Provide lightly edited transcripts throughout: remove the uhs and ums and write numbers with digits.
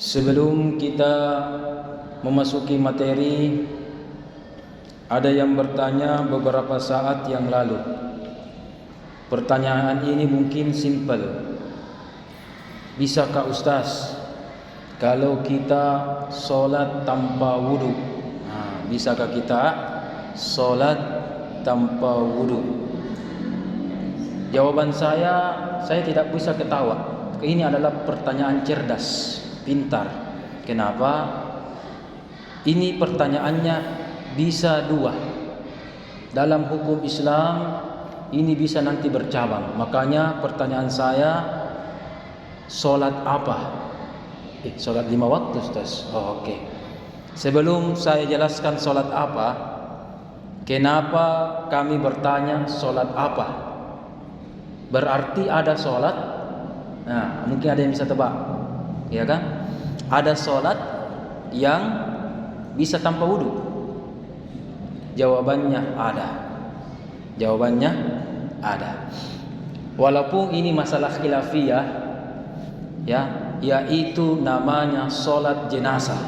Sebelum kita memasuki materi, ada yang bertanya beberapa saat yang lalu. Pertanyaan ini mungkin simple. Bisakah Ustaz kalau kita solat tanpa wudu? Bisakah kita solat tanpa wudu? Jawaban saya tidak bisa ketawa. Ini adalah pertanyaan cerdas, pintar. Kenapa? Ini pertanyaannya bisa dua. Dalam hukum Islam ini bisa nanti bercabang. Makanya pertanyaan saya, solat apa? Solat 5 waktu, Ustaz. Oke. Sebelum saya jelaskan solat apa, kenapa kami bertanya solat apa? Berarti ada solat. Nah, mungkin ada yang bisa tebak, ya kan? Ada solat yang bisa tanpa wudu. Jawabannya ada. Jawabannya ada. Walaupun ini masalah khilafiyah, ya, yaitu namanya solat jenazah.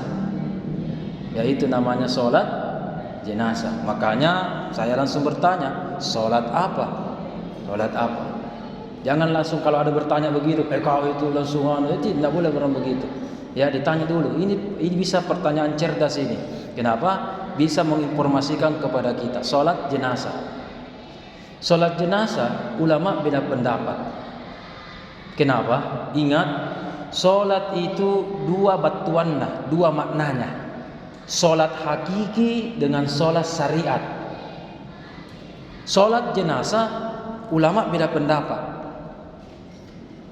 Yaitu namanya solat jenazah. Makanya saya langsung bertanya, solat apa? Solat apa? Jangan langsung kalau ada bertanya begitu, kau itu langsung tidak boleh orang begitu. Ya, ditanya dulu. Ini bisa pertanyaan cerdas ini. Kenapa? Bisa menginformasikan kepada kita solat jenazah. Solat jenazah ulama beda pendapat. Kenapa? Ingat, solat itu dua batuannya, dua maknanya. Solat hakiki dengan solat syariat. Solat jenazah ulama beda pendapat.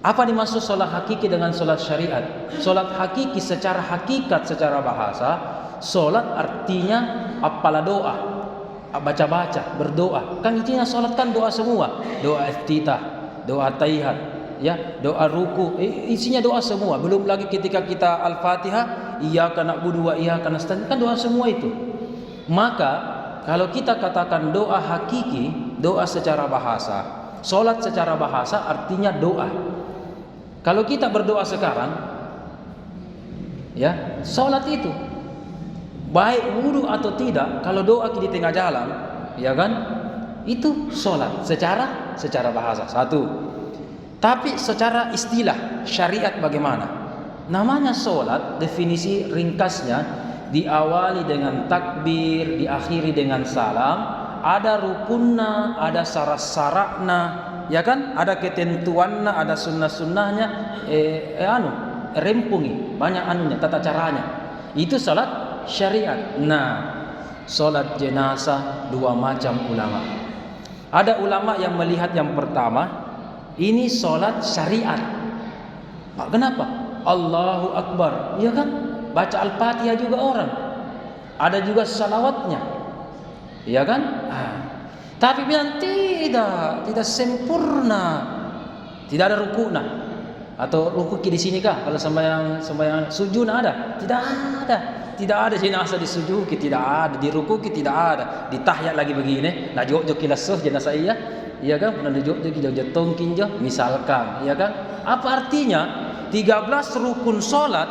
Apa dimaksud solat hakiki dengan solat syariat? Solat hakiki secara hakikat, secara bahasa, solat artinya apalah doa, baca-baca, berdoa. Kan intinya solat kan doa semua. Doa iftitah, doa tahiyyat, ya, doa ruku, isinya doa semua. Belum lagi ketika kita Al-Fatihah, iyyaka na'budu wa iyyaka nasta'in, kan doa semua itu. Maka kalau kita katakan doa hakiki, doa secara bahasa, solat secara bahasa artinya doa. Kalau kita berdoa sekarang, ya, solat itu baik wudu atau tidak, kalau doa di tengah jalan, ya kan, itu solat secara bahasa. Satu. Tapi secara istilah syariat bagaimana? Namanya solat, definisi ringkasnya diawali dengan takbir, diakhiri dengan salam, ada rukunna, ada syarat-syaratna, ya kan? Ada ketentuannya, ada sunnah-sunnahnya, rempungi, banyak anunya, tata caranya. Itu salat syariat. Nah, salat jenazah dua macam ulama. Ada ulama yang melihat yang pertama, ini salat syariat. Kenapa? Allahu Akbar, ya kan? Baca Al-Fatihah juga orang. Ada juga salawatnya, ya kan? Tapi bilang tidak sempurna, tidak ada rukukna atau rukuk di sini kah? Kalau sembahyang sujud ada? Tidak ada jenazah di sujud, tidak ada di rukuk, tidak ada di tahiyat lagi begini. Nah jok kilasuh jenazah iya kan? Pernah jok tongkin jo, misalkan, ya kan? Apa artinya? 13 rukun salat,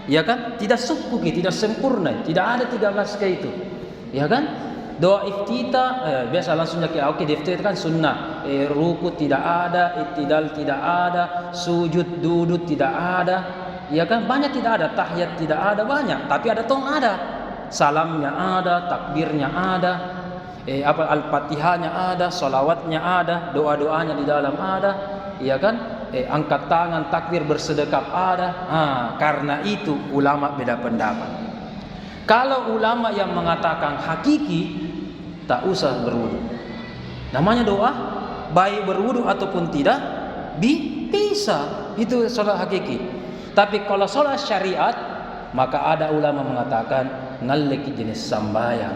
ya kan? Tidak cukup, tidak sempurna, tidak ada 13 kayak itu, ya kan? Doa iftitah biasa langsung oke, iftitah kan sunnah. Ruku tidak ada, iktidal tidak ada, sujud duduk tidak ada, ya kan? Banyak tidak ada, tahiyat tidak ada, banyak. Tapi ada ada. Salamnya ada, takbirnya ada, Al-Fatihahnya ada, salawatnya ada, doa-doanya di dalam ada, ya kan? Angkat tangan, takbir, bersedekap ada. Karena itu ulama beda pendapat. Kalau ulama yang mengatakan hakiki, tak usah berwudu. Namanya doa, baik berwudu ataupun tidak, bisa. Itu salat hakiki. Tapi kalau salat syariat, maka ada ulama mengatakan ngaleki jenis sambayang.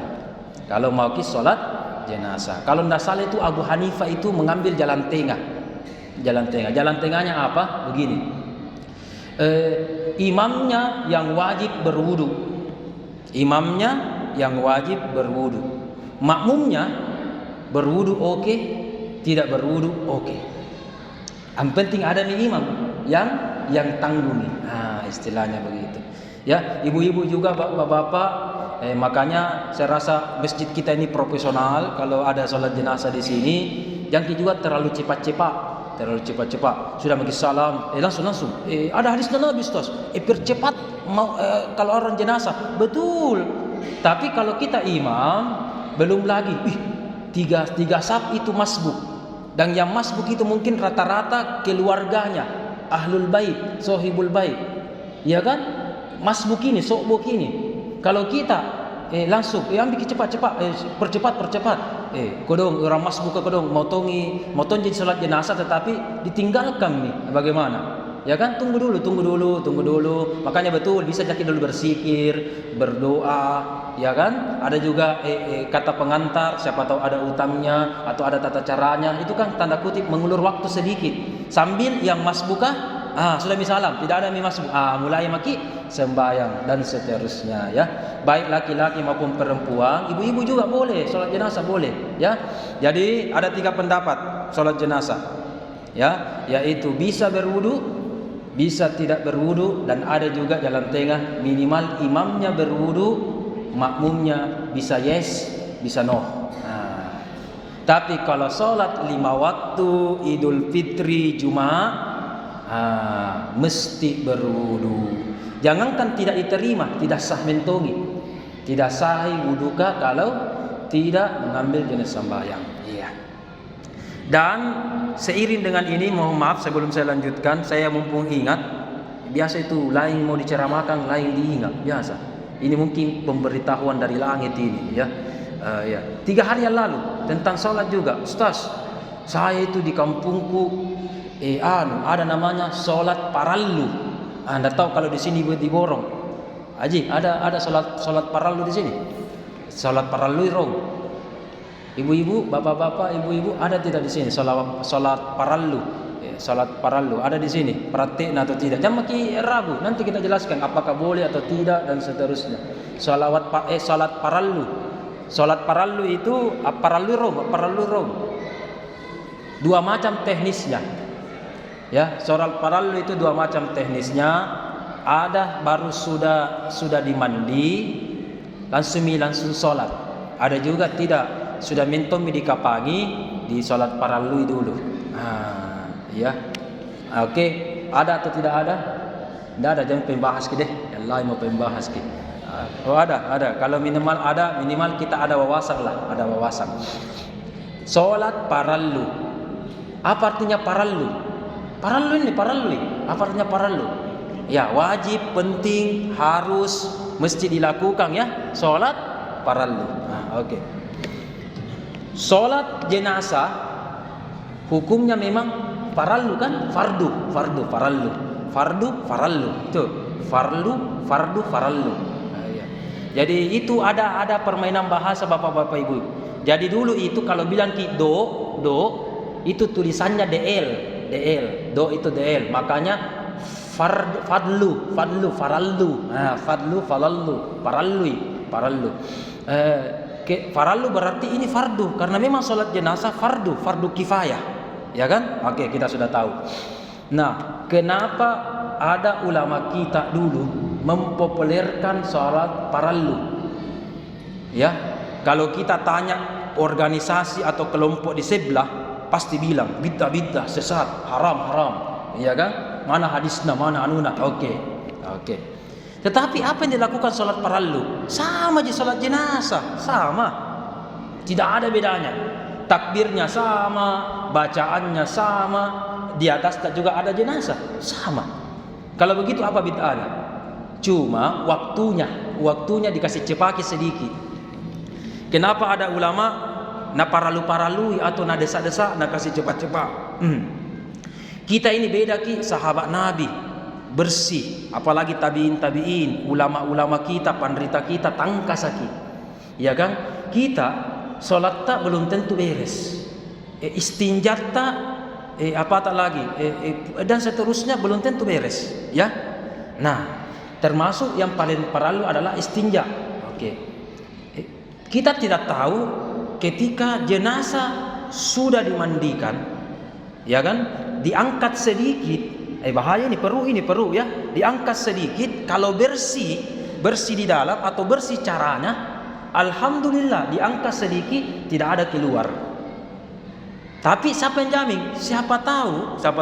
Kalau mau salat jenazah. Kalau tidak salah itu Abu Hanifah itu mengambil jalan tengah. Jalan tengahnya apa? Begini. Imamnya yang wajib berwudu. Makmumnya berwudu oke, tidak berwudu oke. Yang penting ada nih imam yang yang tanggungi. Istilahnya begitu. Ya, ibu-ibu juga, bapak-bapak, makanya saya rasa masjid kita ini profesional. Kalau ada sholat jenazah di sini, jangan juga terlalu cepat-cepat. Sudah bagi salam, langsung. Ada hadis Nabi Ustaz, percepat kalau orang jenazah. Betul. Tapi kalau kita imam, belum lagi, tiga saf itu masbuk. Dan yang masbuk itu mungkin rata-rata keluarganya, ahlul bait, sohibul bait. Ya kan? Masbuk ini, sokbuk ini. Kalau kita langsung ambil cepat-cepat, percepat. Kodong orang masbuk kodong motongi jadi salat jenazah tetapi ditinggalkan nih. Bagaimana? Ya kan, tunggu dulu. Makanya betul bisa jadi dulu berzikir, berdoa, ya kan? Ada juga kata pengantar, siapa tahu ada utangnya atau ada tata caranya. Itu kan tanda kutip mengulur waktu sedikit. Sambil yang masbukah sudah misalam, tidak ada masbuk. Mulai maki sembahyang dan seterusnya, ya. Baik laki-laki maupun perempuan, ibu-ibu juga boleh salat jenazah boleh, ya. Jadi ada 3 pendapat salat jenazah. Ya, yaitu bisa berwudu, bisa tidak berwudu, dan ada juga jalan tengah, minimal imamnya berwudu, makmumnya bisa yes, bisa no. Tapi kalau sholat 5 waktu, Idul Fitri, Jumat, mesti berwudu. Jangankan tidak diterima, tidak sah mentongi, tidak sahih wuduka kalau tidak mengambil jenis sembahyang. Iya. Dan seiring dengan ini, mohon maaf sebelum saya lanjutkan, saya mumpung ingat, biasa itu lain mau diceramahkan, lain diingat, biasa. Ini mungkin pemberitahuan dari langit ini, ya. 3 hari yang lalu tentang sholat juga, Ustaz. Saya itu di kampungku ada namanya sholat parallu. Anda tahu kalau di sini di Borong, Haji, ada sholat parallu di sini. Sholat parallu rong. Ibu-ibu, bapak-bapak, ibu-ibu, ada tidak di sini sholat parallu? Sholat parallu ada di sini. Praktik atau tidak? Jangan makin ragu. Nanti kita jelaskan apakah boleh atau tidak dan seterusnya. Sholat parallu. Sholat parallu itu parallu rong. 2 macam teknisnya. Ya, sholat parallu itu 2 macam teknisnya. Ada baru sudah dimandi, langsung sholat. Ada juga tidak, sudah mentomi dikapangi, di sholat parallu dulu. Ya, oke. Ada atau tidak ada? Tidak ada, jangan pembahas deh. Allah mau pembahas ke. Ada. Kalau minimal kita ada wawasan lah, ada wawasan. Sholat parallu. Apa artinya parallu? Parallu. Apa artinya parallu? Ya, wajib, penting, harus, mesti dilakukan, ya. Sholat parallu. Oke. Sholat jenazah hukumnya memang parallu kan? Fardu, parallu. Itu fardu, parallu. Ya. Jadi itu ada permainan bahasa bapak-bapak ibu. Jadi dulu itu kalau bilang do itu tulisannya DL. Do itu DL. Makanya fadlu, farallu. Parallu. Farallu berarti ini fardu, karena memang sholat jenazah fardu kifayah, ya kan? Oke, kita sudah tahu. Nah, kenapa ada ulama kita dulu mempopulerkan sholat parallu? Ya, kalau kita tanya organisasi atau kelompok di sebelah, pasti bilang bid'ah, sesat, haram, ya kan? Mana hadisnya, mana anuna? Oke. Tetapi apa yang dilakukan sholat parallu? Sama aja sholat jenazah, sama. Tidak ada bedanya. Takbirnya sama, bacaannya sama, di atas juga ada jenazah, sama. Kalau begitu apa bid'ahnya? Cuma waktunya dikasih cepaki sedikit. Kenapa ada ulama na parallu atau na desa-desa na kasih cepat-cepat? Kita ini beda sahabat Nabi, bersih, apalagi tabiin, ulama-ulama kita, penderita kita tangkasaki, ya kan? Kita sholat tak belum tentu beres, istinjat tak, apa tak lagi, dan seterusnya belum tentu beres, ya. Nah, termasuk yang paling parallu adalah istinja. Oke. Kita tidak tahu ketika jenazah sudah dimandikan, ya kan? Diangkat sedikit, bahaya ini perlu ya, diangkat sedikit. Kalau bersih di dalam atau bersih caranya, alhamdulillah diangkat sedikit tidak ada keluar. Tapi siapa yang jamin? Siapa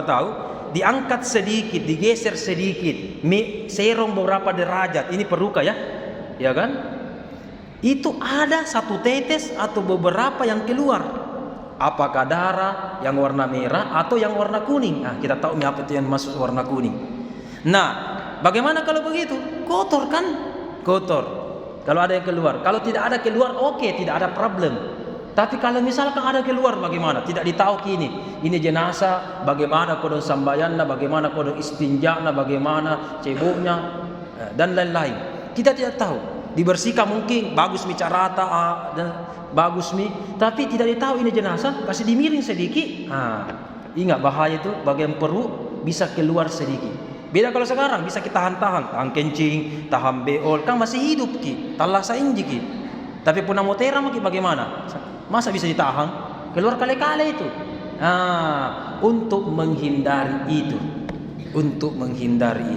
tahu diangkat sedikit, digeser sedikit, serong beberapa derajat, ini perlu ya? Ya kan? Itu ada satu tetes atau beberapa yang keluar. Apakah darah yang warna merah atau yang warna kuning? Nah, kita tahu apa itu yang masuk warna kuning. Nah, bagaimana kalau begitu? Kotor kan? Kotor. Kalau ada yang keluar. Kalau tidak ada keluar, oke, tidak ada problem. Tapi kalau misalkan ada keluar, bagaimana? Tidak ditahu ini jenazah, bagaimana kodon sambayanna, bagaimana kodon istinja'na, bagaimana ceboknya, dan lain-lain. Kita tidak tahu. Dibersihkan mungkin bagus bicarata dan bagus tapi tidak ditahu ini jenazah, kasih dimiring sedikit. Ingat bahaya itu, bagian perut bisa keluar sedikit. Beda kalau sekarang bisa kita tahan kencing, tahan beol, kan masih hidup talah sainji Tapi punah motera mungkin bagaimana? Masa bisa ditahan? Keluar kali-kali itu. Untuk menghindari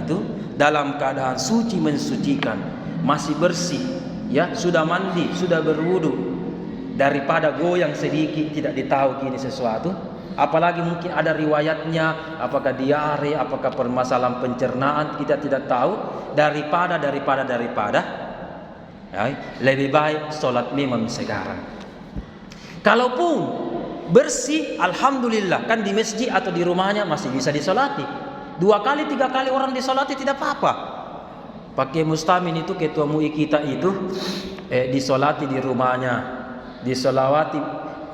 itu, dalam keadaan suci mensucikan, masih bersih, ya, sudah mandi, sudah berwudu, daripada goyang sedikit tidak ditahu sesuatu. Apalagi mungkin ada riwayatnya, apakah diare, apakah permasalahan pencernaan, kita tidak tahu. Daripada ya, lebih baik sholat memang sekarang. Kalaupun bersih, alhamdulillah, kan di masjid atau di rumahnya masih bisa disolati. 2 kali 3 kali orang disolati tidak apa-apa. Pakai Mustamin itu ketua MUI kita itu disolati di rumahnya, disolawati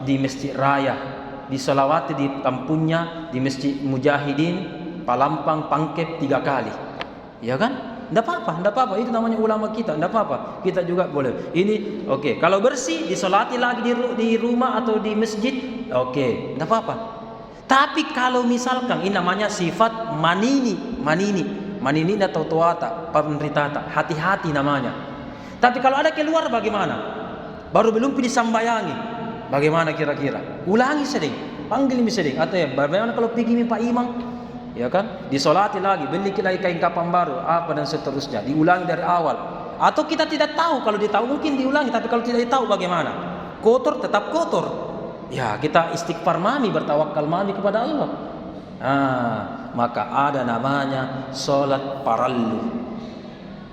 di masjid raya, disolawati di kampungnya, di masjid Mujahidin Palampang Pangkep 3 kali. Ya kan? Tidak apa-apa, itu namanya ulama kita, tidak apa-apa, kita juga boleh. Ini oke. Kalau bersih disolati lagi di rumah atau di masjid, oke, tidak apa-apa. Tapi kalau misalkan ini namanya sifat manini atau tuata, pemritata, hati-hati namanya. Tapi kalau ada keluar bagaimana? Baru belum disambayangi, bagaimana kira-kira? Ulangi sering, panggil sering. Atau ya, bagaimana kalau pergi Pak Imam? Ya kan, disolati lagi, beli lagi kain kapan baru, apa dan seterusnya, diulangi dari awal. Atau kita tidak tahu, kalau ditahu mungkin diulangi, tapi kalau tidak tahu bagaimana? Kotor tetap kotor. Ya, kita istighfar bertawakal kepada Allah. Maka ada namanya sholat parallu.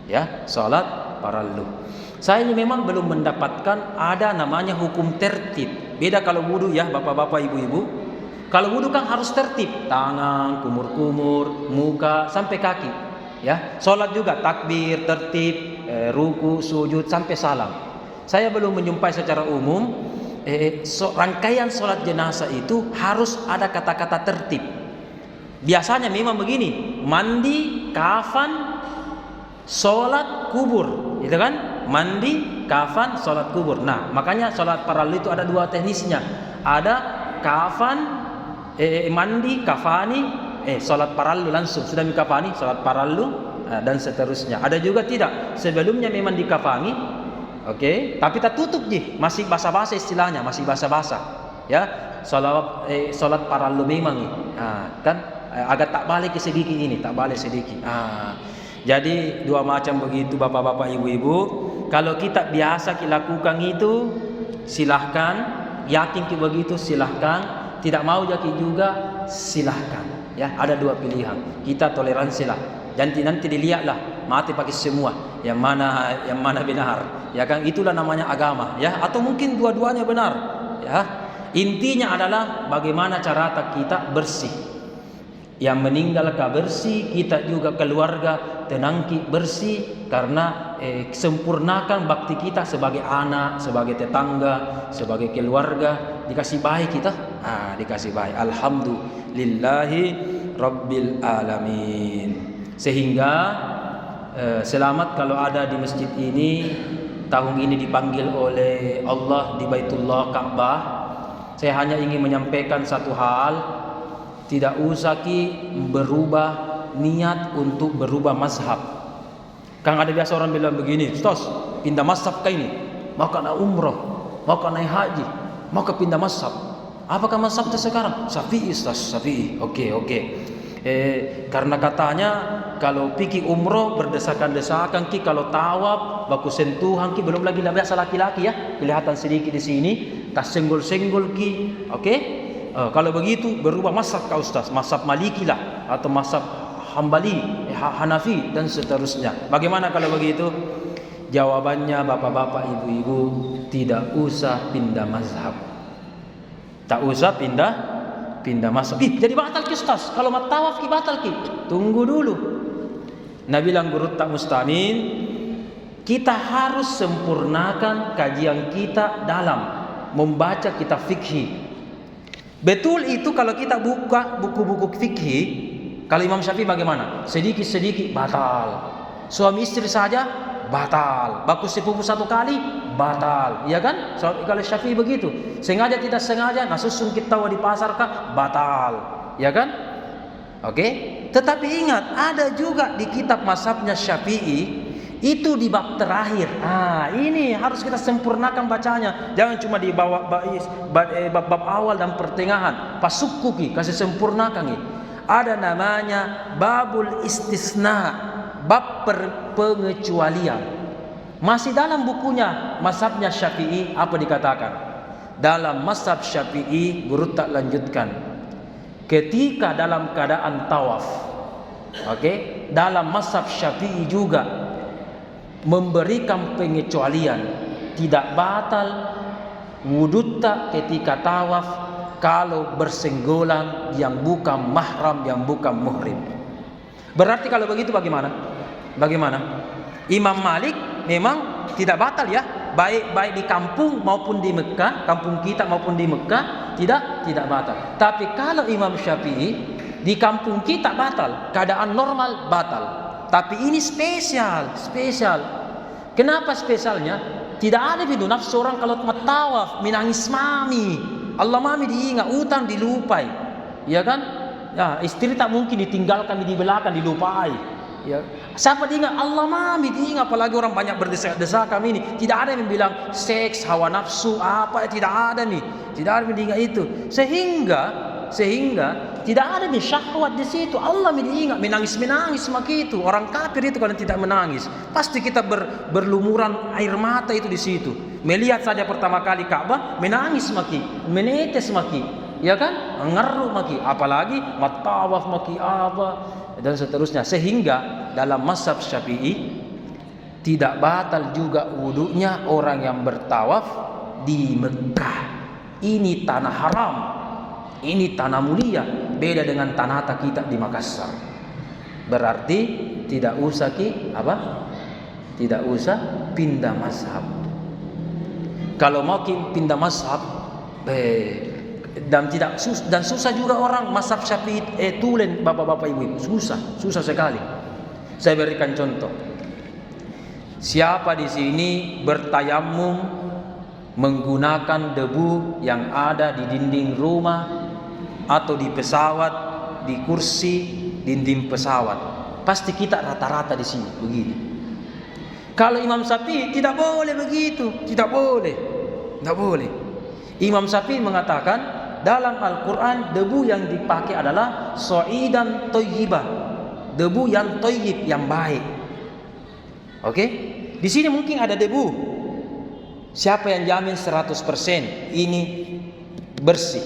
Ya, sholat parallu. Saya memang belum mendapatkan ada namanya hukum tertib. Beda kalau wudu ya, bapak-bapak, ibu-ibu. Kalau wudu kan harus tertib, tangan, kumur-kumur, muka sampai kaki. Ya, sholat juga takbir, tertib, ruku, sujud sampai salam. Saya belum menjumpai secara umum rangkaian sholat jenazah itu harus ada kata-kata tertib. Biasanya memang begini, mandi, kafan, sholat kubur, gitu kan? Mandi, kafan, sholat kubur. Nah, makanya sholat paralel itu ada 2 teknisnya. Ada kafan, mandi, kafani, sholat parallu langsung sudah dikafani, sholat parallu, dan seterusnya. Ada juga tidak, sebelumnya memang dikafani, tapi tertutup masih basa-basa istilahnya, masih basa-basa, ya, sholat parallu memang, kan agak tak balik sedikit ini, tak balik sedikit. Jadi 2 macam begitu bapak-bapak, ibu-ibu. Kalau kita biasa lakukan itu, silahkan. Yakin begitu, silahkan. Tidak mau jadi juga, silahkan. Ya, ada 2 pilihan. Kita toleransi lah. Nanti dilihatlah, mati pakai semua. Yang mana benar. Ya kan, itulah namanya agama. Ya, atau mungkin dua-duanya benar. Ya, intinya adalah bagaimana cara kita bersih. Yang meninggal bersih, kita juga keluarga tenang bersih, karena sempurnakan bakti kita sebagai anak, sebagai tetangga, sebagai keluarga. Dikasih baik kita, dikasih baik. Alhamdulillahi Rabbil Alamin. Sehingga selamat kalau ada di masjid ini. Tahun ini dipanggil oleh Allah di Baitullah Ka'bah. Saya hanya ingin menyampaikan satu hal. Tidak usah berubah niat untuk berubah mazhab. Kan ada biasa orang bilang begini, Ustaz, pindah mazhab ke ini, maka nak umrah, maka naik haji, maka pindah mazhab. Apakah mazhab itu sekarang? Syafi'i, Ustaz, Syafi'i. Oke. Karena katanya kalau pergi umroh berdesakan-desakan ki, kalau tawaf baku sentuhan ki, belum lagi biasa laki-laki ya, kelihatan sedikit di sini, tas senggol-senggol ki. Oke? Kalau begitu berubah mazhab kau Ustaz, mazhab Maliki lah atau mazhab Hambali, Hanafi dan seterusnya. Bagaimana kalau begitu? Jawabannya bapak-bapak, ibu-ibu, tidak usah pindah mazhab. Tak usah pindah mazhab. Jadi batal ki Ustaz. Kalau mau tawaf ki batal ki. Tunggu dulu. Nabi bilang guru tak mustamin, kita harus sempurnakan kajian kita dalam membaca kitab fikih. Betul itu kalau kita buka buku-buku fikih. Kalau Imam Syafi'i bagaimana? Sedikit-sedikit batal. Suami istri saja batal. Baku sepupu satu kali batal, ya kan? Kalau Syafi'i begitu. Sengaja tidak sengaja nasusun kita di pasar kah batal, ya kan? Oke? Tetapi ingat, ada juga di kitab mazhabnya Syafi'i itu di bab terakhir. Ini harus kita sempurnakan bacanya. Jangan cuma di bawah bab awal dan pertengahan. Pasukuki kasih sempurnakan ini. Ada namanya babul istisna, bab pengecualian. Masih dalam bukunya mazhabnya Syafi'i apa dikatakan? Dalam mazhab Syafi'i guru tak lanjutkan. Ketika dalam keadaan tawaf. Oke, dalam mazhab Syafi'i juga memberikan pengecualian, tidak batal wudhu tak ketika tawaf kalau bersenggolan yang bukan mahram, yang bukan muhrim. Berarti kalau begitu bagaimana? Imam Malik memang tidak batal ya, baik di kampung maupun di Mekah, kampung kita maupun di Mekah tidak batal. Tapi kalau Imam Syafi'i di kampung kita batal, keadaan normal batal. Tapi ini spesial. Kenapa spesialnya? Tidak ada itu nafsu orang kalau tawaf menangis mami. Allah mami diingat, utang dilupai. Ya kan? Ya, istri tak mungkin ditinggalkan di belakang, dilupai. Ya. Siapa diingat? Allah mami diingat, apalagi orang banyak berdesak-desakan ini. Tidak ada yang bilang seks, hawa nafsu, apa, tidak ada nih. Tidak ada yang diingat itu. Sehingga tidak ada nih syahwat di situ. Allah diingat, menangis maki itu. Orang kafir itu kalau tidak menangis, pasti kita berlumuran air mata itu di situ. Melihat saja pertama kali Ka'bah, menangis maki, menetes maki, ya kan? Ngeruh maki, apalagi matawaf maki apa dan seterusnya. Sehingga dalam mazhab Syafi'i tidak batal juga wudunya orang yang bertawaf di Mekah. Ini tanah haram. Ini tanah mulia, beda dengan tanah kita di Makassar. Berarti tidak usah Tidak usah pindah mazhab. Kalau mau pindah mazhab, dan susah juga orang mazhab Syafi'i tulen bapak-bapak ibu, susah sekali. Saya berikan contoh. Siapa di sini bertayamum menggunakan debu yang ada di dinding rumah atau di pesawat, di kursi dinding pesawat? Pasti kita rata-rata di sini begini. Kalau Imam Syafi'i tidak boleh begitu, tidak boleh. Imam Syafi'i mengatakan dalam Al-Quran debu yang dipakai adalah so'idan thayyibah, debu yang thayyib, yang baik. Oke? Di sini mungkin ada debu. Siapa yang jamin 100% ini bersih?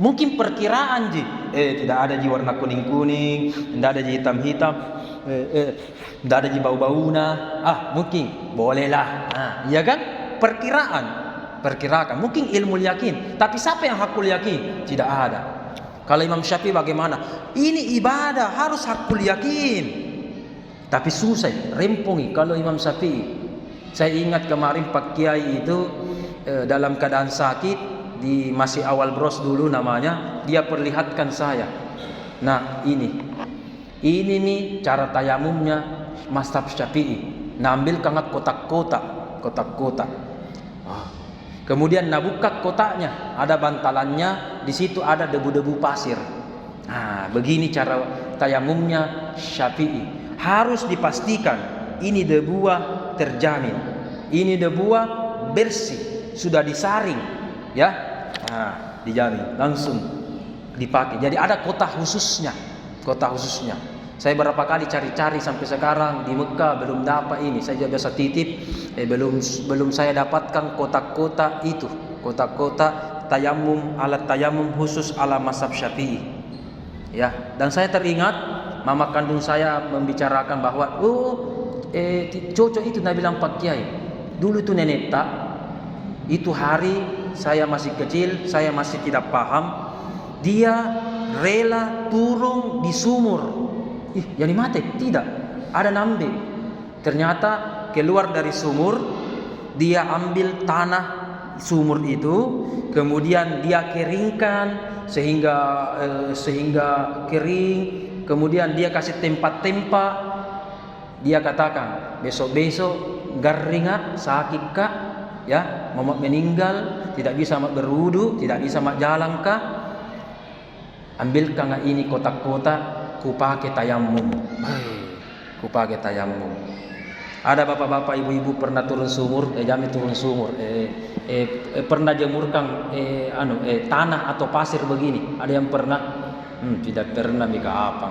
Mungkin perkiraan tidak ada warna kuning-kuning, tidak ada hitam-hitam, tidak ada bau-bauna. Mungkin bolehlah. Ya kan? Perkirakan. Mungkin ilmu yakin. Tapi siapa yang hakul yakin? Tidak ada. Kalau Imam Syafi'i bagaimana? Ini ibadah harus hakul yakin. Tapi susah, rempongi kalau Imam Syafi'i. Saya ingat kemarin Pak Kiai itu dalam keadaan sakit, di masih awal bros dulu namanya, dia perlihatkan saya. Nah, ini nih cara tayamumnya mazhab Syafi'i. Nambil kangat kotak-kotak. Kemudian nabuka kotaknya, ada bantalannya, di situ ada debu-debu pasir. Begini cara tayamumnya Syafi'i. Harus dipastikan ini debu terjamin, ini debu bersih, sudah disaring, ya. Dijamin langsung dipakai. Jadi ada kotak khususnya. kota khususnya. Saya berapa kali cari-cari sampai sekarang di Mekah belum dapat ini. Saya juga biasa titip, belum saya dapatkan kotak-kotak itu, kotak-kotak tayamum, alat tayamum khusus ala mazhab Syafi'i. Ya, dan saya teringat mama kandung saya membicarakan bahwa cocok itu Nabi bilang Pak Kiai. Dulu itu nenek tak, itu hari saya masih kecil, saya masih tidak paham. Dia rela turun di sumur. Yang mati? Tidak, ada nambe. Ternyata keluar dari sumur, dia ambil tanah sumur itu, kemudian dia keringkan sehingga kering, kemudian dia kasih tempat-tempat. Dia katakan, besok-besok garingat sakit kak, ya, mau meninggal, tidak bisa mak berwudu, tidak bisa mak jalan kak, ambilkan ini kotak-kotak, ku pakai tayamum. Ku pakai tayamum. Ada bapak-bapak, ibu-ibu pernah turun sumur, jami turun sumur, pernah jemurkan tanah atau pasir begini. Ada yang pernah? Tidak pernah mika apa.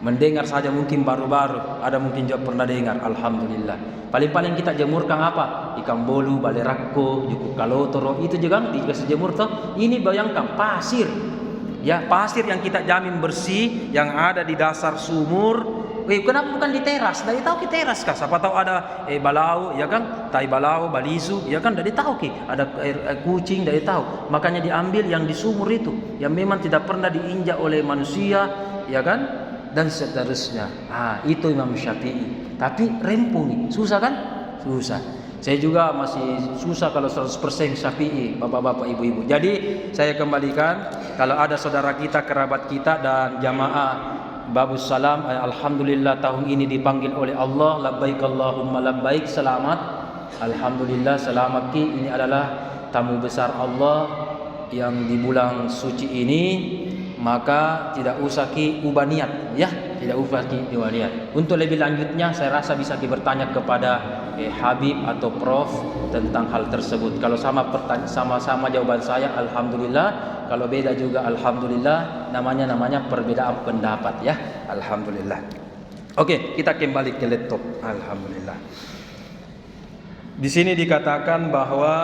Mendengar saja mungkin baru-baru, ada mungkin juga pernah dengar. Alhamdulillah. Paling-paling kita jemurkan apa? Ikan bolu, balerako, juku kalotoro, itu juga dikasih jemur toh. Ini bayangkan pasir. Ya, pasir yang kita jamin bersih yang ada di dasar sumur. Kenapa bukan di teras? Dari tahu ke teras kah? Siapa tahu ada balau, ya kan? Tai balau, balisu, ya kan? Dari tahu ke ada kucing, dari tahu. Makanya diambil yang di sumur itu, yang memang tidak pernah diinjak oleh manusia, ya kan? Dan seterusnya. Itu Imam Syafi'i. Tapi rempung nih, susah kan? Susah. Saya juga masih susah kalau 100% Syafi'i, bapak-bapak, ibu-ibu. Jadi saya kembalikan, kalau ada saudara kita, kerabat kita dan jamaah Babus Salam, alhamdulillah tahun ini dipanggil oleh Allah, labbaik Allahumma labbaik, selamat. Alhamdulillah selamat ki, ini adalah tamu besar Allah yang di bulan suci ini, maka tidak usah ki ubah niat, ya, tidak usah ki ubah niat. Untuk lebih lanjutnya saya rasa bisa ki bertanya kepada Habib atau Prof tentang hal tersebut. Kalau sama jawaban saya alhamdulillah, kalau beda juga alhamdulillah, namanya perbedaan pendapat, ya. Alhamdulillah. Oke, kita kembali ke laptop. Alhamdulillah. Di sini dikatakan bahwa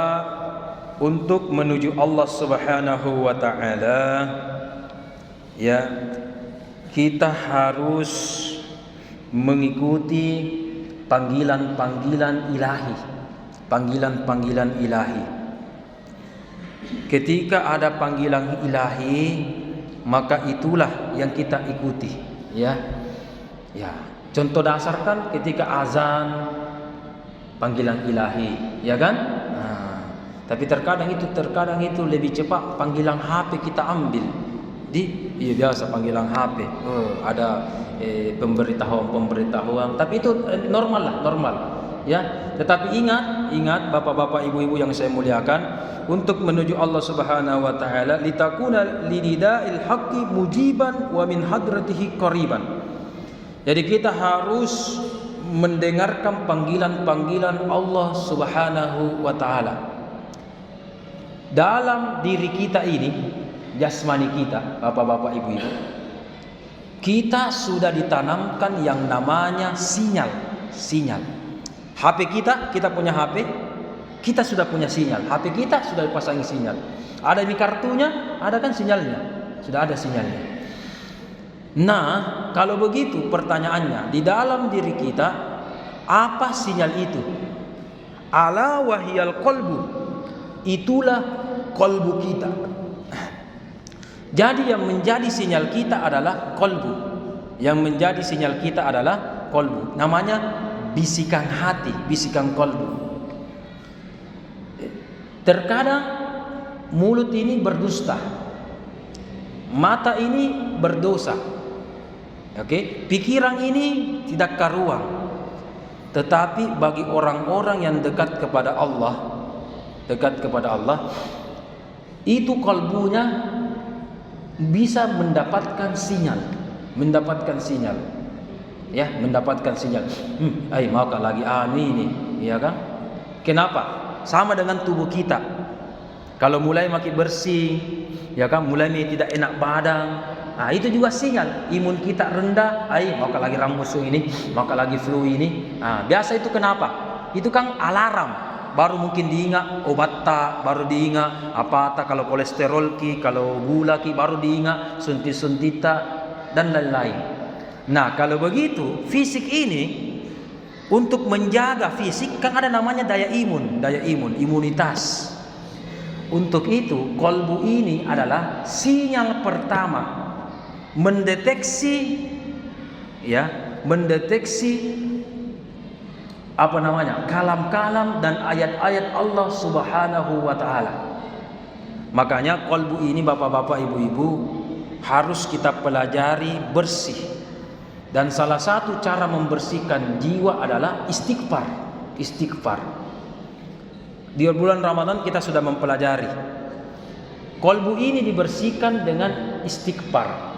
untuk menuju Allah Subhanahu wa taala, ya, kita harus mengikuti panggilan-panggilan ilahi. Panggilan-panggilan ilahi. Ketika ada panggilan ilahi, maka itulah yang kita ikuti, ya. Ya, contoh dasar kan ketika azan panggilan ilahi, ya kan? Tapi terkadang itu lebih cepat panggilan HP kita ambil. Biasa panggilan HP. Ada pemberitahuan, tapi itu normal, ya. Tetapi ingat bapak-bapak, ibu-ibu yang saya muliakan, untuk menuju Allah Subhanahu wa taala, litakuna lidida'il haqqi mujiban wa min hadratihi qariban. Jadi kita harus mendengarkan panggilan-panggilan Allah Subhanahu wa taala. Dalam diri kita ini, jasmani kita, bapak-bapak, ibu-ibu, kita sudah ditanamkan yang namanya sinyal. HP kita punya HP, kita sudah punya sinyal. HP kita sudah dipasangi sinyal. Ada di kartunya, ada kan sinyalnya, sudah ada sinyalnya. Nah, kalau begitu pertanyaannya, di dalam diri kita apa sinyal itu? Ala wahiyal qalbu, itulah qalbu kita. Jadi yang menjadi sinyal kita adalah qalbu. Yang menjadi sinyal kita adalah qalbu. Namanya bisikan hati, bisikan qalbu. Terkadang mulut ini berdusta, mata ini berdosa, pikiran ini tidak karuan. Tetapi bagi orang-orang yang dekat kepada Allah, itu kalbunya bisa mendapatkan sinyal, ya, mendapatkan sinyal. Mau lagi ini, ya kan? Kenapa? Sama dengan tubuh kita. Kalau mulai makin bersih, ya kan, mulai tidak enak badan, Nah, itu juga sinyal imun kita rendah. Maka lagi ramusu ini, maka lagi flu ini. Nah, biasa itu kenapa? Itu kan alarm. Baru mungkin diingat obat tak, baru diingat apa tak, kalau kolesterol ki, kalau gula ki, baru diingat suntik-suntik tak, dan lain-lain. Nah, kalau begitu fisik ini, untuk menjaga fisik kan ada namanya daya imun, imunitas. Untuk itu kolbu ini adalah sinyal pertama mendeteksi kalam-kalam dan ayat-ayat Allah Subhanahu wa taala. Makanya kolbu ini bapak-bapak, ibu-ibu, harus kita pelajari bersih. Dan salah satu cara membersihkan jiwa adalah istighfar. Di bulan Ramadan kita sudah mempelajari kolbu ini dibersihkan dengan istighfar.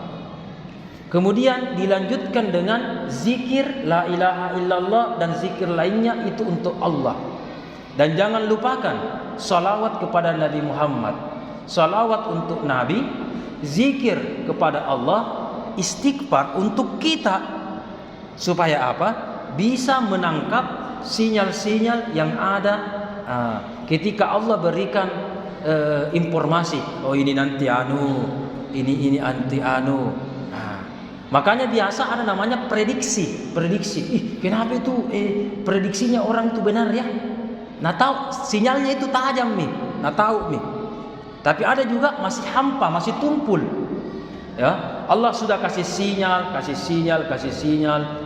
Kemudian dilanjutkan dengan zikir la ilaha illallah dan zikir lainnya itu untuk Allah. Dan jangan lupakan salawat kepada Nabi Muhammad, salawat untuk Nabi, zikir kepada Allah, istighfar untuk kita. Supaya apa? Bisa menangkap sinyal-sinyal yang ada ketika Allah berikan informasi. Oh, ini nanti ini anti Makanya biasa ada namanya prediksi. Kenapa itu prediksinya orang itu benar ya? Nah, tahu sinyalnya itu tajam nih. Nah, tahu nih. Tapi ada juga masih hampa, masih tumpul. Ya, Allah sudah kasih sinyal,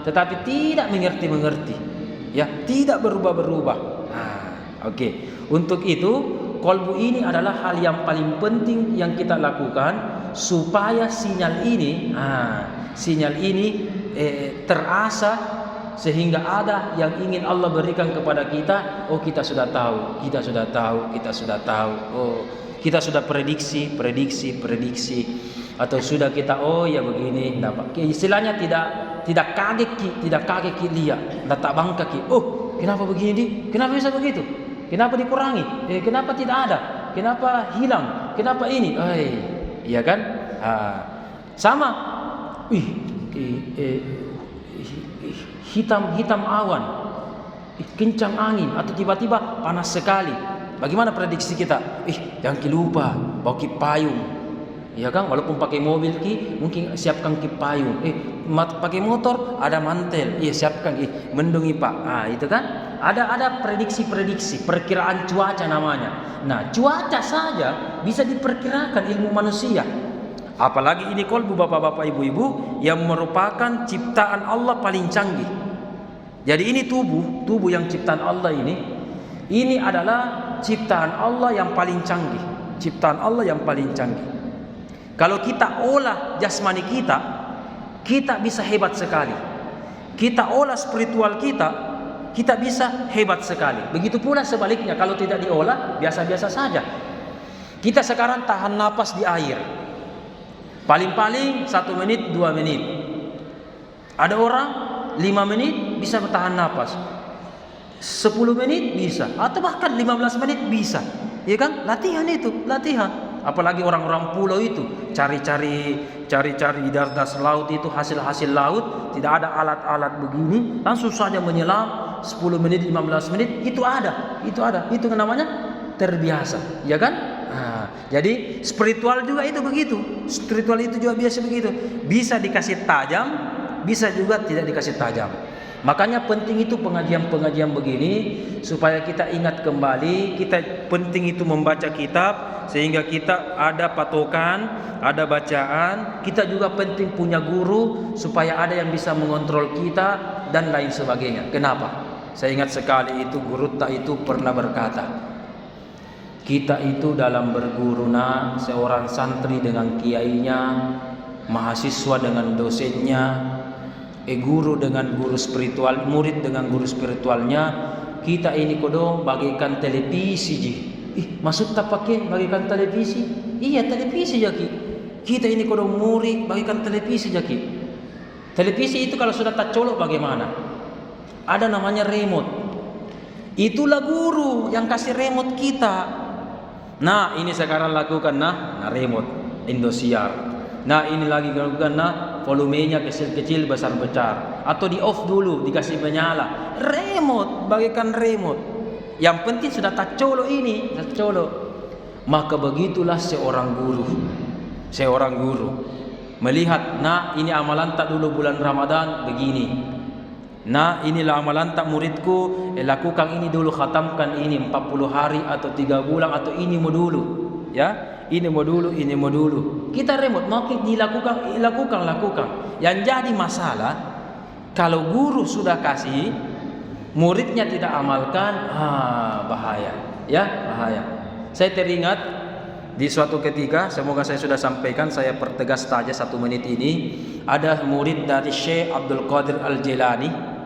tetapi tidak mengerti. Ya, tidak berubah-berubah. Oke. Untuk itu, kolbu ini adalah hal yang paling penting yang kita lakukan supaya sinyal ini terasa, sehingga ada yang ingin Allah berikan kepada kita. Oh, kita sudah tahu. Oh, kita sudah prediksi, atau sudah kita begini. Istilahnya tidak kaget ki lihat, tak bangka ki. Oh, kenapa begini? Kenapa bisa begitu? Kenapa dikurangi? Kenapa tidak ada? Kenapa hilang? Kenapa ini? Iya kan? Sama. Hitam awan, kencang angin, atau tiba-tiba panas sekali. Bagaimana prediksi kita? Jangan lupa bawa kipas payung. Ya kan, walaupun pakai mobil mungkin siapkan kipas payung. Pakai motor ada mantel. Siapkan mendung Pak. Itu kan ada prediksi, perkiraan cuaca namanya. Nah, cuaca saja bisa diperkirakan ilmu manusia. Apalagi ini kolbu bapak-bapak, ibu-ibu, yang merupakan ciptaan Allah paling canggih. Jadi ini tubuh yang ciptaan Allah ini adalah ciptaan Allah yang paling canggih. Kalau kita olah jasmani kita bisa hebat sekali. Kita olah spiritual kita bisa hebat sekali. Begitu pula sebaliknya, kalau tidak diolah, biasa-biasa saja. Kita sekarang tahan napas di air, paling-paling 1 menit, 2 menit. Ada orang 5 menit bisa bertahan napas, 10 menit bisa, atau bahkan 15 menit bisa. Ya kan? Latihan. Apalagi orang-orang pulau itu cari-cari di das laut itu, hasil laut, tidak ada alat-alat begini, langsung saja menyelam 10 menit, 15 menit, itu ada. Itu namanya terbiasa, ya kan? Jadi spiritual juga itu begitu. Spiritual itu juga biasa begitu. Bisa dikasih tajam, bisa juga tidak dikasih tajam. Makanya penting itu pengajian-pengajian begini supaya kita ingat kembali. Penting itu membaca kitab sehingga kita ada patokan, ada bacaan. Kita juga penting punya guru supaya ada yang bisa mengontrol kita dan lain sebagainya. Kenapa? Saya ingat sekali itu guru itu pernah berkata, kita itu dalam berguru, seorang santri dengan kiainya, mahasiswa dengan dosennya, guru dengan guru spiritual, murid dengan guru spiritualnya. Kita ini kodong bagaikan televisi. Maksud tak pakai bagaikan televisi? Iya, televisi jaki. Kita ini kodong murid bagaikan televisi jaki. Televisi itu kalau sudah tak colok bagaimana? Ada namanya remote. Itulah guru yang kasih remote kita. Nah, ini sekarang lakukan remote Indosiar. Nah ini lagi gangguan, nah volumenya kecil-kecil besar-besar, atau di off dulu dikasih menyala, remote bagaikan remote. Yang penting sudah tak colok ini, tak colok. Maka begitulah seorang guru melihat, nah ini amalan tak dulu bulan Ramadan begini. Nah inilah amalan tak muridku, lakukan ini dulu, khatamkan ini 40 hari atau 3 bulan atau ini mau dulu, ya. Ini mau dulu. Kita remote, makin lakukan. Yang jadi masalah kalau guru sudah kasih, muridnya tidak amalkan, bahaya, ya bahaya. Saya teringat di suatu ketika, semoga saya sudah sampaikan, saya pertegas saja 1 menit ini. Ada murid dari Syekh Abdul Qadir Al-Jilani.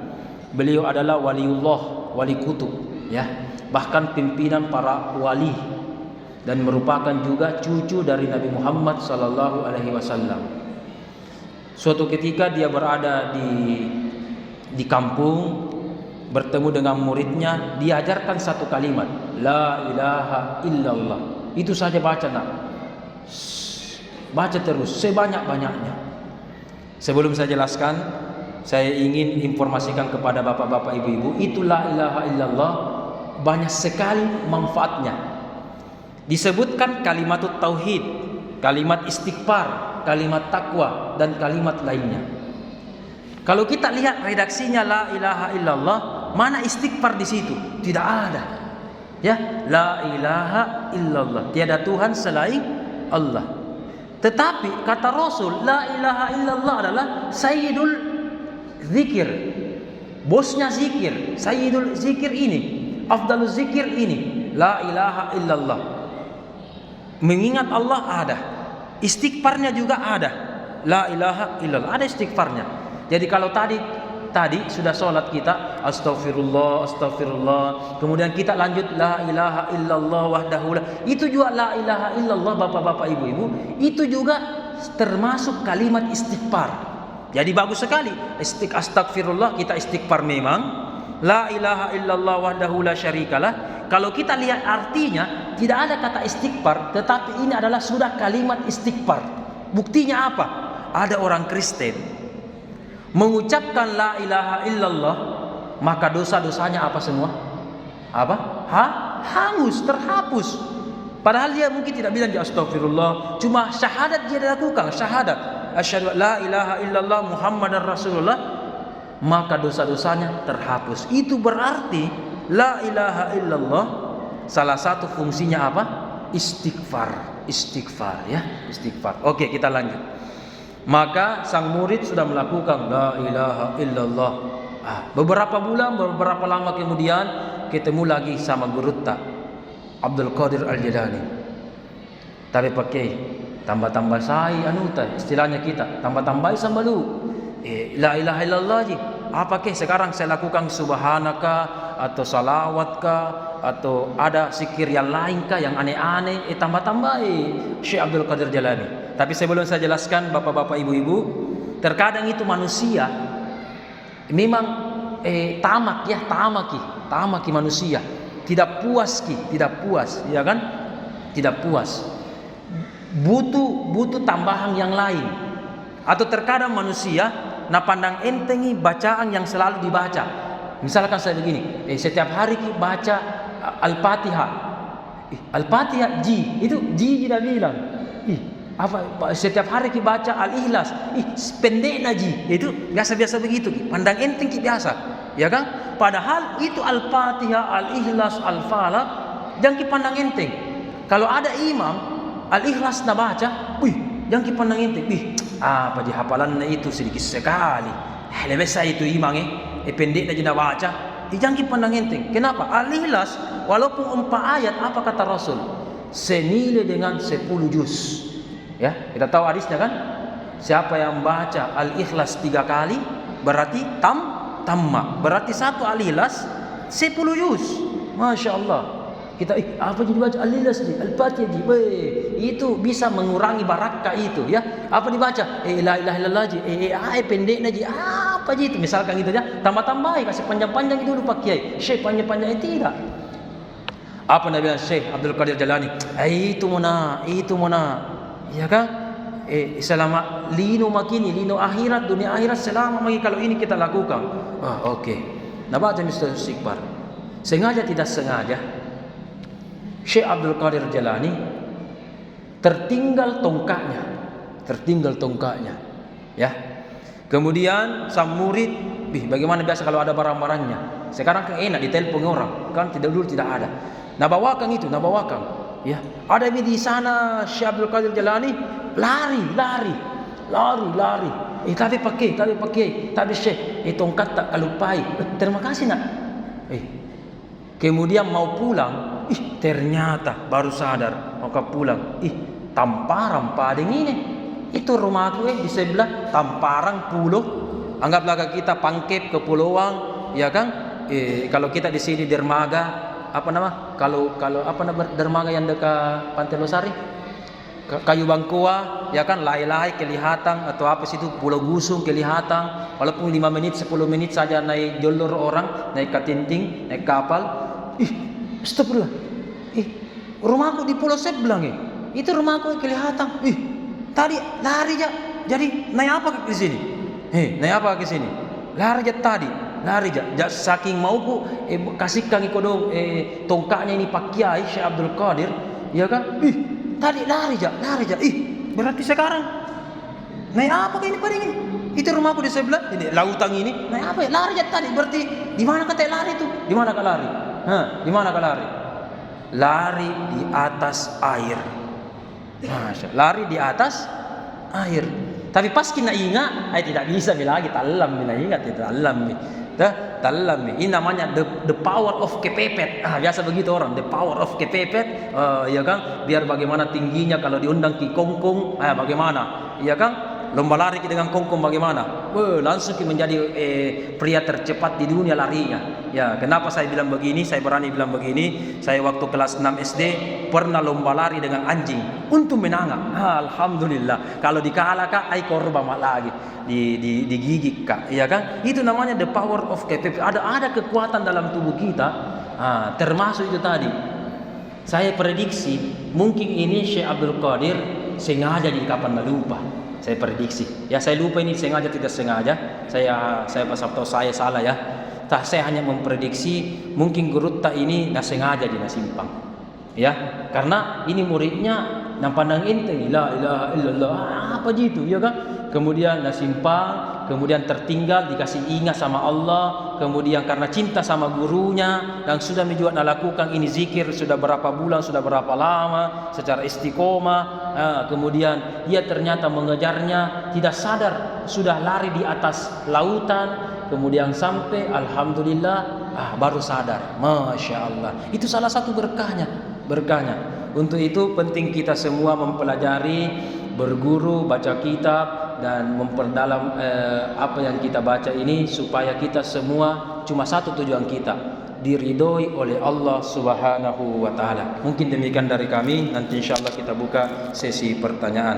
Beliau adalah waliullah, wali kutub, ya, bahkan pimpinan para wali, dan merupakan juga cucu dari Nabi Muhammad sallallahu alaihi wasallam. Suatu ketika dia berada di kampung, bertemu dengan muridnya, diajarkan satu kalimat, la ilaha illallah. Itu saja baca, nak. Baca terus sebanyak-banyaknya. Sebelum saya jelaskan, saya ingin informasikan kepada bapak-bapak, ibu-ibu, itu la ilaha illallah banyak sekali manfaatnya. Disebutkan kalimat tauhid, kalimat istighfar, kalimat takwa, dan kalimat lainnya. Kalau kita lihat redaksinya la ilaha illallah, mana istighfar di situ? Tidak ada. Ya, la ilaha illallah, tiada Tuhan selain Allah. Tetapi kata Rasul, la ilaha illallah adalah sayyidul zikir, bosnya zikir, sayyidul zikir ini, afdalul zikir ini, la ilaha illallah. Mengingat Allah ada, istighfarnya juga ada, la ilaha illallah, ada istighfarnya. Jadi kalau tadi sudah sholat kita astagfirullah, kemudian kita lanjut la ilaha illallah wahdahu, itu juga la ilaha illallah, bapak-bapak, ibu-ibu, itu juga termasuk kalimat istighfar. Jadi bagus sekali. Astagfirullah kita istighfar memang, la ilaha illallah wahdahu la syarikalah. Kalau kita lihat artinya, tidak ada kata istighfar, tetapi ini adalah sudah kalimat istighfar. Buktinya apa? Ada orang Kristen mengucapkan la ilaha illallah, maka dosa-dosanya apa semua? Apa? Hangus, terhapus. Padahal dia mungkin tidak bilang dia astagfirullah, cuma syahadat dia lakukan, syahadat asyhadu la ilaha illallah muhammadar rasulullah, maka dosa-dosanya terhapus. Itu berarti la ilaha illallah salah satu fungsinya apa? Istighfar, ya, istighfar. Oke, kita lanjut. Maka sang murid sudah melakukan la ilaha illallah. Beberapa bulan, beberapa lama kemudian ketemu lagi sama guru Abdul Qadir Al-Jilani. Tapi pakai tambah-tambah saya istilahnya kita, tambah-tambah sama lu. La ilaha illallah ji. Apa ke sekarang saya lakukan subhanaka atau salawatkah atau ada zikir yang lain kah yang aneh-aneh, tambah-tambah Syekh Abdul Qadir Jalani. Tapi sebelum saya jelaskan, bapak-bapak, ibu-ibu, terkadang itu manusia memang tamaki manusia, tidak puas, ya kan? Tidak puas. Butuh tambahan yang lain. Atau terkadang manusia pandang entengi bacaan yang selalu dibaca. Misalkan saya begini, setiap hari kita baca Al-Fatihah. Al-Fatihah itu tidak bilang. Setiap hari kita baca Al-Ikhlas. Pendek naji. Itu biasa-biasa begitu. Pandang enteng biasa, ya kan? Padahal itu Al-Fatihah, Al-Ikhlas, Al-Falaq jangan dipandang enteng. Kalau ada imam Al-Ikhlas na baca, jangan dipandang enteng. Apa di hafalannya itu sedikit sekali. Lebih saya itu imam pendek aja nak baca. Jangan dipandang enteng. Kenapa? Al-Ikhlas walaupun 4 ayat, apa kata Rasul? Senilai dengan 10 juz. Ya, kita tahu hadisnya kan? Siapa yang baca Al-Ikhlas 3 kali berarti tamma. Berarti 1 Al-Ikhlas 10 juz. Masya Allah. Kita apa jadi baca Al-Ikhlas ji, Al-Fatihah ji, itu bisa mengurangi barakah itu, ya. Apa dibaca? La ilaha illallah ji, pendek ji, apa ji itu, misalkan gitu ya. Tambah-tambah kasih panjang-panjang itu dulu Pak Kiai. Syekh panjang-panjang tidak. Apa Nabi Syekh Abdul Qadir Jalani? Itu mana, ya kan? selama lino makini, lino akhirat, dunia akhirat selama magi kalau ini kita lakukan. Oke. Nah, baca Mr. Istighfar. Sengaja tidak sengaja Syekh Abdul Qadir Jalani tertinggal tongkatnya. Ya. Kemudian sang murid, bagaimana biasa kalau ada barang-barangnya. Sekarang kan enak ditelepon orang, kan tidak dulu tidak ada. Nah bawakan. Ya, ada di sana Syekh Abdul Qadir Jalani lari. Tapi pakai Syekh, tongkat tak kalupai. Terima kasih nak. Kemudian mau pulang, ternyata baru sadar mau pulang. Tamparan pading ini. Itu rumahku di sebelah Tamparang Pulau. Anggaplah kita Pangkep Kepulauan, ya kan? Kalau kita di sini dermaga apa nama? Kalau apa nama dermaga yang dekat Pantai Losari? Kayu Bangkoa, ya kan? Lai-lai kelihatan atau apa situ Pulau Gusung kelihatan. Walaupun 5 menit 10 menit saja naik jalur orang, naik katinting, naik kapal. Astagfirullah. Rumahku di pulau sebelah Itu rumahku kelihatan. Tadi lari aja. Jadi naik apa ke sini? Lari aja tadi. Saking mauku kasihkan dong tongkatnya ini Pak Kiai Syekh Abdul Qadir, ya kan? Tadi lari aja. Berarti sekarang naik apa ke ini paling ini? Itu rumahku di sebelah, ini lautan ini. Naik apa ya? Lari aja tadi. Berarti di mana kata lari itu? Di mana kau lari? Di mana kau lari? Lari di atas air. Masya, lari di atas air. Tapi pas kita ingat, tidak bisa lagi talam ingat itu talam. Ini namanya the power of kepepet. Biasa begitu orang, the power of kepepet. Ya kan? Biar bagaimana tingginya kalau diundang Ki Kongkong, bagaimana? Ya kan? Lomba lari dengan Kongkong bagaimana? Langsung menjadi pria tercepat di dunia larinya. Ya, kenapa saya bilang begini? Saya berani bilang begini. Saya waktu kelas 6 SD pernah lomba lari dengan anjing untuk menang. Alhamdulillah. Kalau dikalah kak, korban lagi digigit kak. Ya kan? Itu namanya the power of KPP. Ada kekuatan dalam tubuh kita. Termasuk itu tadi. Saya prediksi mungkin ini Syekh Abdul Qadir sengaja di kapan lupa. Saya prediksi. Ya saya lupa ini sengaja tidak sengaja. Saya pasal tahu saya salah ya. Saya hanya memprediksi mungkin guru tak ini sengaja di simpang. Ya, karena ini muridnya yang pandang ente la ilaha illallah apa gitu ya kan? Kemudian simpang, kemudian tertinggal dikasih ingat sama Allah, kemudian karena cinta sama gurunya dan sudah juga lakukan ini zikir sudah berapa bulan, sudah berapa lama secara istiqomah, kemudian dia ternyata mengejarnya tidak sadar sudah lari di atas lautan, kemudian sampai alhamdulillah baru sadar, masya Allah. Itu salah satu berkahnya. Untuk itu penting kita semua mempelajari, berguru, baca kitab dan memperdalam apa yang kita baca ini supaya kita semua cuma satu tujuan kita, diridhoi oleh Allah Subhanahu wa taala. Mungkin demikian dari kami, nanti insyaallah kita buka sesi pertanyaan.